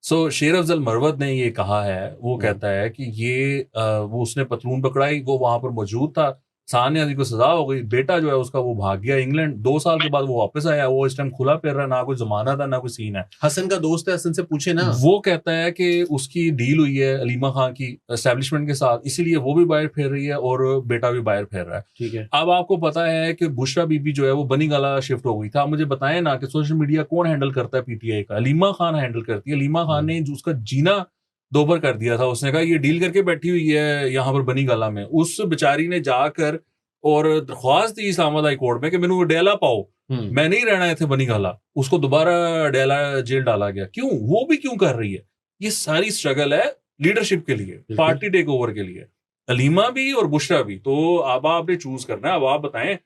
शेर अफजल मरवत ने ये कहा है, वो कहता है कि वो उसने पतलून पकड़ाई, वो वहां पर मौजूद था, सानिया अली को सजा हो गई, बेटा जो है उसका वो भाग गया इंग्लैंड, 2 साल के बाद वो वापस आया, वो इस टाइम खुला फिर रहा है, ना कोई जमाना था ना कोई सीन है। हसन का दोस्त है, हसन से पूछे ना। वो कहता है कि उसकी डील हुई है अलीमा खान की एस्टेब्लिशमेंट के साथ, इसीलिए वो भी बाहर फिर रही है और बेटा भी बाहर फिर रहा है। ठीक है। अब आपको पता है कि बुशरा बीबी जो है वो बनी गाला शिफ्ट हो गई था। आप मुझे बताएं ना कि सोशल मीडिया कौन हैंडल करता है पीटीआई का? अलीमा खान हैंडल करती है। अलीमा खान ने उसका जीना दोबर कर दिया था। उसने कहा ये डील करके बैठी हुई है यहाँ पर बनी गाला में। उस बेचारी ने जाकर और दरख्वास्त दी इस्लामाबाद हाई कोर्ट में कि मैंने डेला पाओ, मैं नहीं रहना है थे बनी गाला। उसको दोबारा डेला जेल डाला गया। क्यों? वो भी क्यों कर रही है? ये सारी स्ट्रगल है लीडरशिप के लिए, पार्टी टेक ओवर के लिए। अलीमा भी और बुशरा भी। तो अब आपने चूज करना है। अब आप बताएं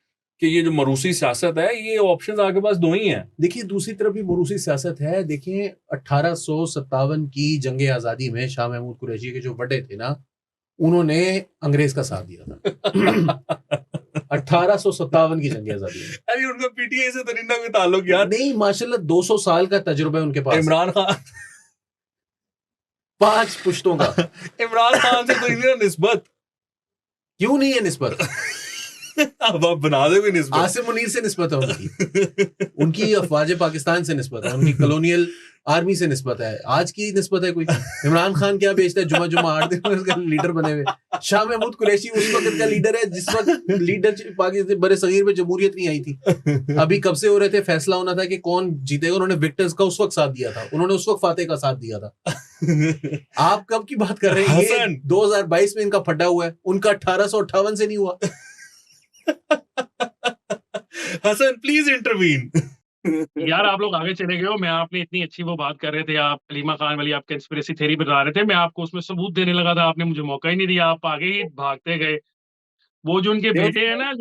कि ये जो मरूसी सियासत है, ये ऑप्शन आपके पास दो ही हैं। देखिए दूसरी तरफ भी मरूसी सियासत है। देखिए 1857 की जंग आजादी में शाह महमूद कुरैशी के जो बड़े थे ना, उन्होंने अंग्रेज का साथ दिया था। 1857 की जंग आजादी में। अरे उनका पीटीआई से तो नहीं ना कोई ताल्लुक यार। नहीं, माशाल्लाह 200 साल का तजुर्बा है उनके पास। इमरान खान 5 पुश्तों का। इमरान खान से तो नहीं ना निस्बत। क्यों नहीं है निस्बत? अब आप बना दे कोई निस्बत। आसिम मुनीर से निस्बत है उनकी। उनकी अफवाज पाकिस्तान से निस्बत है, उनकी कॉलोनियल आर्मी से निस्बत है। आज की निस्बत है कोई? इमरान खान क्या बेचता है? जुमा जुमा 8 दिन में उसका लीडर बने हुए। शाह महमूद कुरैशी उस वक्त का लीडर है जिस वक्त लीडर पाकिस्तान बड़े सगीर में जमहूरियत नहीं आई थी। अभी कब से हो रहे थे, फैसला होना था कि कौन जीतेगा। उन्होंने विक्टर्स का उस वक्त साथ दिया था, उन्होंने उस वक्त फातेह का साथ दिया था। आप कब की बात कर रहे हैं? ये 2022 में इनका फटा हुआ है, उनका 1858 से नहीं हुआ। Hasan please intervene. यार आप लोग आगे चले गए हो। मैं आपने इतनी अच्छी वो बात कर रहे थे, आप अलीमा खान वाली आप कंस्पिरेसी थ्योरी बता रहे थे, मैं आपको उसमें सबूत देने लगा था, आपने मुझे मौका ही नहीं दिया, आप आगे ही भागते गए। वो जो उनके बेटे हैं ना,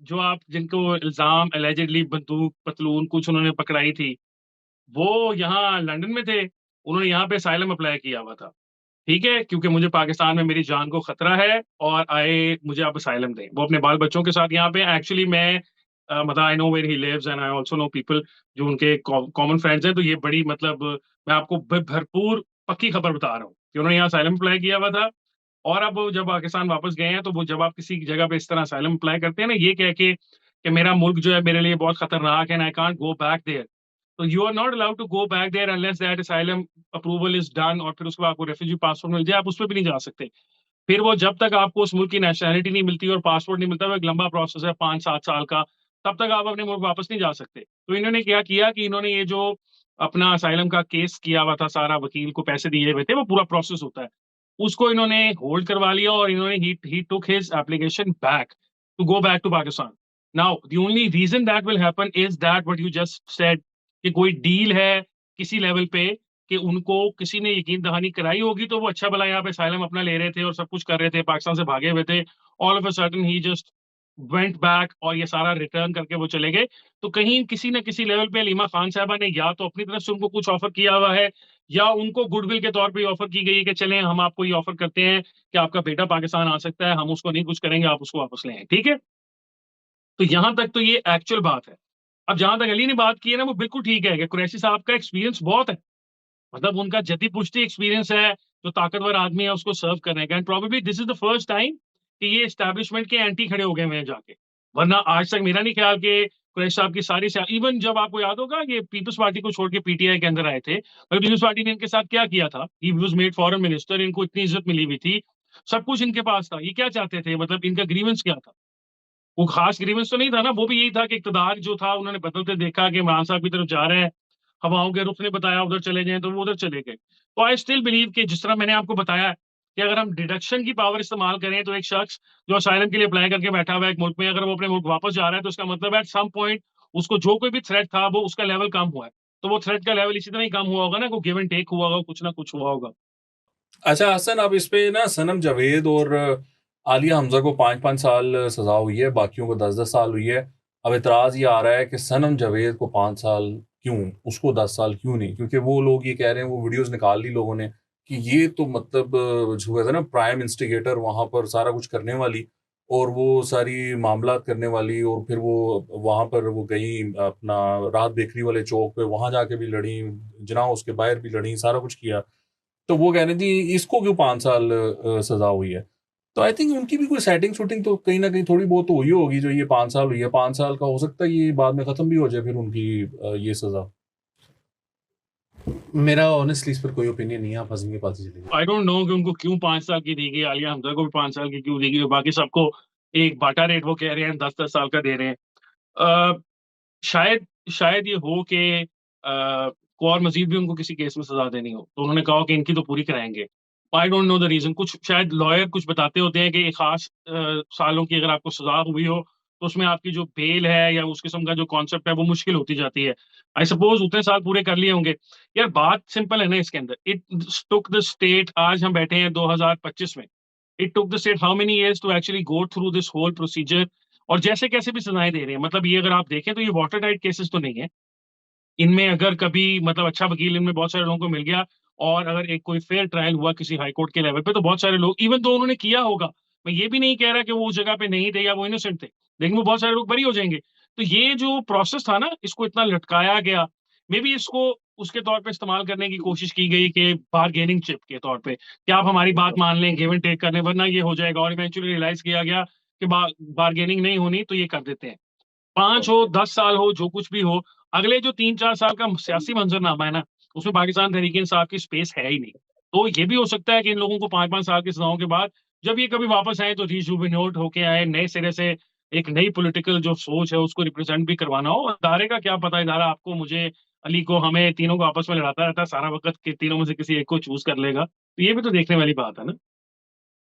जो आप जिनको इल्जाम एलिजेडली बंदूक पतलून कुछ उन्होंने पकड़ाई थी, वो यहाँ लंदन में थे। उन्होंने यहाँ पे असाइलम अप्लाई किया हुआ था, ठीक है, क्योंकि मुझे पाकिस्तान में मेरी जान को खतरा है और मुझे आप असाइलम दें। वो अपने बाल बच्चों के साथ यहाँ पे। एक्चुअली मैं मतलब I know where he lives and I also know people जो उनके कॉमन फ्रेंड्स हैं। तो ये बड़ी मतलब मैं आपको भरपूर पक्की खबर बता रहा हूँ कि उन्होंने यहाँ असाइलम अप्लाई किया हुआ था। और अब वो जब पाकिस्तान वापस गए हैं, तो वो जब आप किसी जगह पे इस तरह असाइलम अप्लाई करते हैं ना, ये कह के कि मेरा मुल्क जो है मेरे लिए बहुत खतरनाक है and I can't go back there, तो you are not allowed to go back there unless that asylum approval is done. और फिर उसके बाद आपको रेफ्यूजी पासपोर्ट मिल जाए, आप उस पर भी नहीं जा सकते। फिर वो जब तक आपको उस मुल्क की नेशनैलिटी नहीं मिलती और पासपोर्ट नहीं मिलता, वो एक लंबा प्रोसेस है 5-7 साल का, तब तक आप अपने मुल्क वापस नहीं जा सकते। तो इन्होंने क्या किया कि इन्होंने ये जो अपना असाइलम का केस किया हुआ था, सारा वकील को पैसे दिए हुए थे, वो पूरा प्रोसेस होता है, उसको इन्होंने होल्ड करवा लिया और इन्होंने ही took his application back to go back to Pakistan. Now the only reason that will happen is that what you just said, कि कोई डील है किसी लेवल पे कि उनको किसी ने यकीन दहानी कराई होगी, तो वो अच्छा भला यहाँ पे साइलम अपना ले रहे थे और सब कुछ कर रहे थे, पाकिस्तान से भागे हुए थे। All of a sudden he just went back और ये सारा रिटर्न करके वो चले गए। तो कहीं किसी न किसी लेवल पे अलीमा खान साहबा ने या तो अपनी तरफ से उनको कुछ ऑफर किया हुआ है, या उनको गुडविल के तौर पे ऑफर की गई है कि चलें हम आपको ये ऑफर करते हैं कि आपका बेटा पाकिस्तान आ सकता है, हम उसको नहीं कुछ करेंगे, आप उसको वापस ले आए, ठीक है। तो यहां तक तो ये एक्चुअल बात है। अब जहां तक अली ने बात की है ना, वो बिल्कुल ठीक है कि कुरैशी साहब का एक्सपीरियंस बहुत है, मतलब उनका जद्दी पुश्ती एक्सपीरियंस है, जो ताकतवर आदमी है उसको सर्व करने का। And probably this is the first time कि ये एस्टैब्लिशमेंट के एंटी खड़े हो गए हैं जाके। वरना आज तक मेरा नहीं ख्याल कि कुरैशी साहब की सारी इवन जब आपको याद होगा ये पीपल्स पार्टी को छोड़ के पीटीआई के अंदर आए थे, और पीपल्स पार्टी ने इनके साथ क्या किया था, he was made foreign minister, इनको इतनी इज्जत मिली हुई थी, सब कुछ इनके पास था। ये क्या चाहते थे, मतलब इनका ग्रीवेंस क्या था? वो खास ग्रीवेंस तो नहीं था ना, वो भी यही था कि इक्तदार जो था उन्होंने बदलते देखा कि इमरान साहब की तरफ जा रहे हैं, हवाओं के रुख ने बताया उधर चले जाएं, तो वो उधर चले गए। तो आई स्टिल बिलीव कि जिस तरह मैंने आपको बताया कि अगर हम डिडक्शन की पावर इस्तेमाल करें, तो एक शख्स जो असाइलम के लिए अप्लाई करके बैठा हुआ है एक मुल्क में, अगर वो अपने मुल्क वापस जा रहा है, तो उसका मतलब है एट सम पॉइंट उसको जो कोई भी थ्रेट था वो उसका लेवल कम हुआ है। तो वो थ्रेट का लेवल इसी तरह ही कम हुआ होगा ना, को गिव एंड टेक हुआ होगा, कुछ ना कुछ हुआ होगा। अच्छा हसन, अब इस पे ना सनम जावेद और आलिया हमजा को 5-5 साल सजा हुई है, बाकियों को 10-10 साल हुई है। अब इतराज ये आ रहा है कि सनम जावेद को 5 साल क्यों, उसको 10 साल क्यों नहीं? क्योंकि वो लोग ये कह रहे हैं, वो वीडियोस निकाल ली लोगों ने कि ये तो मतलब जो है ना प्राइम इंस्टिगेटर वहां पर सारा कुछ करने वाली, और वो सारी मामलात करने वाली, और फिर वो वहां पर वो गई अपना राहत बेकरी वाले चौक पे, वहां जाके भी लड़ी, जिना उसके बाहर भी लड़ी, सारा कुछ किया। तो वो कह रही थी इसको क्यों 5 साल सजा हुई है। तो आई थिंक उनकी भी कोई सेटिंग शूटिंग तो कहीं ना कहीं थोड़ी बहुत तो हुई होगी, जो ये 5 साल हुई है, 5 साल का हो सकता है ये बाद में खत्म भी हो जाए फिर उनकी ये सजा। मेरा ऑनेस्टली इस पर कोई ओपिनियन नहीं है, आप हसन के पास ही चले जाइए। आई डोंट नो कि उनको क्यों 5 साल की दी गई, आलिया हमजा को भी 5 साल की क्यों दी गई, और बाकी सबको एक बाटा रेट वो कह रहे हैं 10-10 साल का दे रहे हैं। अ, शायद शायद ये हो कि को और मजीद भी उनको किसी केस में सजा देनी हो, तो उन्होंने कहा कि इनकी तो पूरी कराएंगे। I don't know the reason, कुछ शायद लॉयर कुछ बताते होते हैं कि एक खास सालों की अगर आपको सजा हुई हो तो उसमें आपकी जो बेल है या उस किस्म का जो कॉन्सेप्ट है वो मुश्किल होती जाती है। आई सपोज उतने साल पूरे कर लिए होंगे। यार बात सिंपल है ना इसके अंदर, इट टुक द स्टेट, आज हम बैठे हैं 2025 में, it took the state how many years to actually go through this whole procedure, और जैसे कैसे भी सजाएं दे रहे हैं। मतलब ये अगर आप देखें तो ये वाटर टाइट केसेस तो नहीं है। इनमें अगर कभी मतलब अच्छा वकील इनमें बहुत सारे लोगों को मिल गया, और अगर एक कोई फेयर ट्रायल हुआ किसी हाई कोर्ट के लेवल पे, तो बहुत सारे लोग, इवन तो उन्होंने किया होगा, मैं ये भी नहीं कह रहा कि वो उस जगह पे नहीं थे या वो इनोसेंट थे, लेकिन वो बहुत सारे लोग बरी हो जाएंगे। तो ये जो प्रोसेस था ना, इसको इतना लटकाया गया, मे बी इसको उसके तौर पे इस्तेमाल करने की कोशिश की गई कि बारगेनिंग चिप के तौर पे, कि आप हमारी बात मान लें, गिव एंड टेक कर लें, वरना ये हो जाएगा। और इवेंचुअली रियलाइज किया गया कि बारगेनिंग नहीं होनी, तो ये कर देते हैं। 5 हो 10 साल हो जो कुछ भी हो, अगले जो 3-4 साल का सियासी मंजरनामा है ना, उसमें पाकिस्तान तहरीक इंसाफ की स्पेस है ही नहीं। तो ये भी हो सकता है कि इन लोगों को 5-5 साल की सजाओं के बाद जब ये कभी वापस आए तो रिजुविनेट होके आए, नए सिरे से एक नई पॉलिटिकल जो सोच है उसको रिप्रेजेंट भी करवाना हो। इदारे का क्या पता, इदारा आपको, मुझे, अली को, हमें तीनों को आपस में लड़ाता रहता है सारा वक्त, कि तीनों में से किसी एक को चूज कर लेगा। तो ये भी तो देखने वाली बात है ना।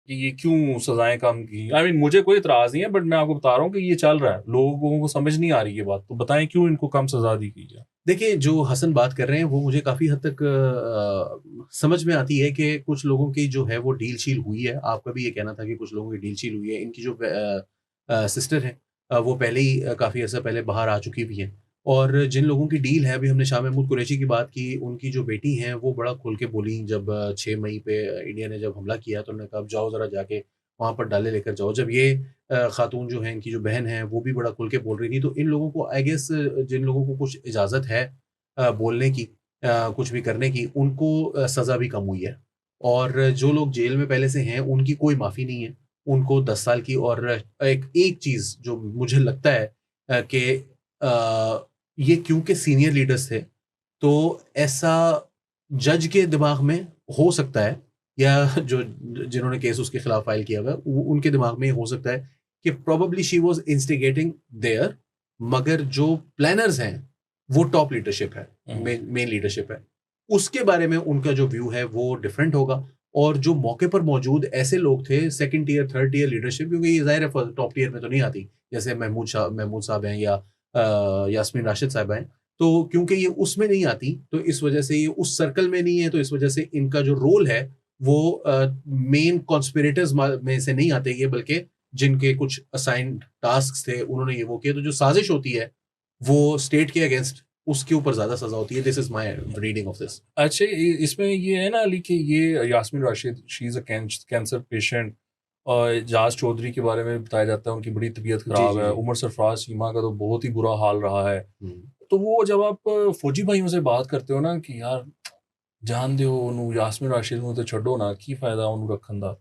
कि ये क्यों सजाएं कम की। आई मीन मुझे कोई इतराज नहीं है, बट मैं आपको बता रहा हूँ कि ये चल रहा है, लोगों को समझ नहीं आ रही ये बात, तो बताएं क्यों इनको कम सजा दी गई है। देखिए, जो हसन बात कर रहे हैं वो मुझे काफी हद तक समझ में आती है कि कुछ लोगों की जो है वो डील शील हुई है। आपका भी ये कहना था कि कुछ लोगों की डील शील हुई है। इनकी जो सिस्टर है, वो पहले ही काफी अर्सा पहले बाहर आ चुकी भी हैं। और जिन लोगों की डील है, अभी हमने शाह महमूद कुरैशी की बात की, उनकी जो बेटी हैं वो बड़ा खुल के बोली जब 6 मई पे इंडिया ने जब हमला किया, तो उन्होंने कहा, "अब जाओ जरा जाके वहां पर डाले लेकर जाओ।" जब ये खातून जो है, इनकी जो बहन है, वो भी बड़ा खुल के बोल रही थी। तो इन लोगों को आई गेस, जिन लोगों को कुछ इजाज़त है बोलने की, कुछ भी करने की, उनको सज़ा भी कम हुई है। और जो लोग जेल में पहले से हैं, उनकी कोई माफ़ी नहीं है। उनको 10 साल की, और एक एक चीज़ जो मुझे लगता है कि ये क्योंकि सीनियर लीडर्स थे, तो ऐसा जज के दिमाग में हो सकता है, या जो जिन्होंने केस उसके खिलाफ फाइल किया हुआ है, उनके दिमाग में ये हो सकता है कि probably she was instigating there, मगर जो प्लानर्स हैं वो टॉप लीडरशिप है, मेन लीडरशिप है। उसके बारे में उनका जो व्यू है वो डिफरेंट होगा। और जो मौके पर मौजूद ऐसे लोग थे, second tier third tier leadership, क्योंकि ये जाहिर है टॉप टियर में तो नहीं आती, जैसे महमूद साहब हैं, या यास्मीन राशिद साहब हैं। तो क्योंकि ये उसमें नहीं आती, तो इस वजह से ये उस सर्कल में नहीं है, तो इस वजह से इनका जो रोल है वो मेन कॉन्स्पिरेटर्स में से नहीं आते ये, बल्कि जिनके कुछ असाइंड टास्क थे उन्होंने ये वो किया। तो जो साजिश होती है वो स्टेट के अगेंस्ट, उसके ऊपर ज्यादा सजा होती है। This is my reading of this. अच्छा, इसमें ये है ना अली कि ये Yasmin Rashid, she is a cancer patient, और जाज चौधरी के बारे में बताया जाता है उनकी बड़ी तबीयत खराब है, उमर सरफराज सीमा का तो बहुत ही बुरा हाल रहा है। तो वो जब आप फौजी भाइयों से बात करते हो ना कि यार जान दो उन्होंने यास्मीन राशिद ਨੂੰ तो छोड़ो ना, की फायदा उन्होंने रखन दा,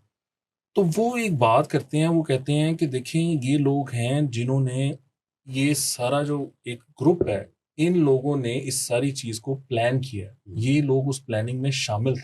तो वो एक बात करते हैं, वो कहते हैं कि देखें ये लोग हैं जिन्होंने ये सारा जो एक ग्रुप है, इन लोगों ने इस सारी चीज को प्लान किया है, ये लोग उस प्लानिंग में शामिल थे।